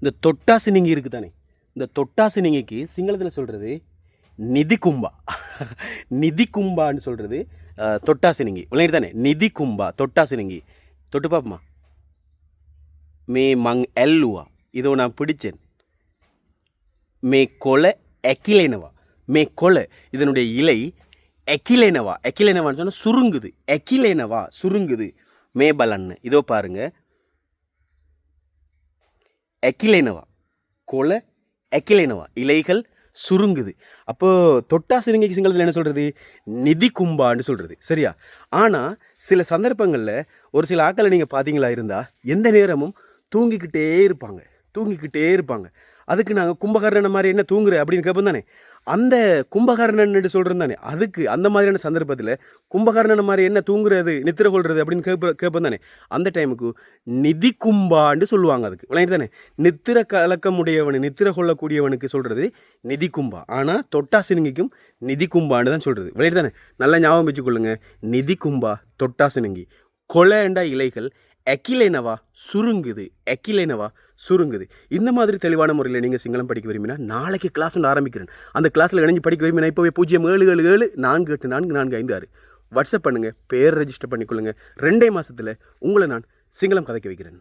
இந்த தொட்டாசினிங்கி இருக்குது தானே, இந்த தொட்டாசினிங்கிக்கு சிங்களத்தில் சொல்கிறது நிதி கும்பா. நிதி கும்பான்னு சொல்கிறது தொட்டாசினிங்கி விளையாடு தானே. நிதி கும்பா தொட்டாசினிங்கி. தொட்டு பார்ப்போமா? மே மங் எல்லுவா, இதோ நான் பிடிச்சேன். மே கொலை எக்கிலேனவா. மே கொலை இதனுடைய இலை எக்கிலேனவா. எக்கிலேனவான்னு சொன்னால் சுருங்குது. எக்கிலேனவா சுருங்குது. மே பலன்னு இதோ பாருங்க. எக்கிலேனவா கொலை எக்கிலேனவா இலைகள் சுருங்குது. அப்போது தொட்டாசினிங்கைக்கு சிங்களத்தில் என்ன சொல்கிறது? நிதி கும்பான்னு சொல்கிறது. சரியா? ஆனால் சில சந்தர்ப்பங்களில் ஒரு சில ஆக்களை நீங்கள் பார்த்தீங்களா இருந்தால் எந்த நேரமும் தூங்கிக்கிட்டே இருப்பாங்க. அதுக்கு நாங்கள் கும்பகர்ணன் மாதிரி என்ன தூங்குற அப்படின்னு கேட்போம் தானே. அந்த கும்பகர்ணன் சொல்கிறோம் தானே, அதுக்கு அந்த மாதிரியான சந்தர்ப்பத்தில் கும்பகர்ணன் மாதிரி என்ன தூங்குறது நித்திர கொள்வது அப்படின்னு கேட்போம் தானே. அந்த டைமுக்கு நிதி கும்பான்னு சொல்லுவாங்க. அதுக்கு விளையாட்டு தானே. நித்திர கலக்கமுடையவன் நித்திர கொள்ளக்கூடியவனுக்கு சொல்கிறது நிதி கும்பா. ஆனால் தொட்டாசினிங்கிக்கும் நிதி கும்பான்னு தான் சொல்கிறது. விளையாட்டு தானே. நல்லா ஞாபகம் வச்சுக்கொள்ளுங்க. நிதி கும்பா தொட்டாசினிங்கி. கொலைண்டா இலைகள் எக்கிலேனவா சுருங்குது. இந்த மாதிரி தெளிவான முறையில் நீங்கள் சிங்களம் படிக்க விரும்பினா நாளைக்கு கிளாஸ் ஒன்று ஆரம்பிக்கிறேன். அந்த கிளாஸில் இணைஞ்சு படிக்க விரும்பினா இப்போவே 0777484456 வாட்ஸ்அப் பண்ணுங்கள். பேர் ரெஜிஸ்டர் பண்ணிக்கொள்ளுங்கள். 2 மாதத்தில் உங்களை நான் சிங்களம் கதைக்க வைக்கிறேன்.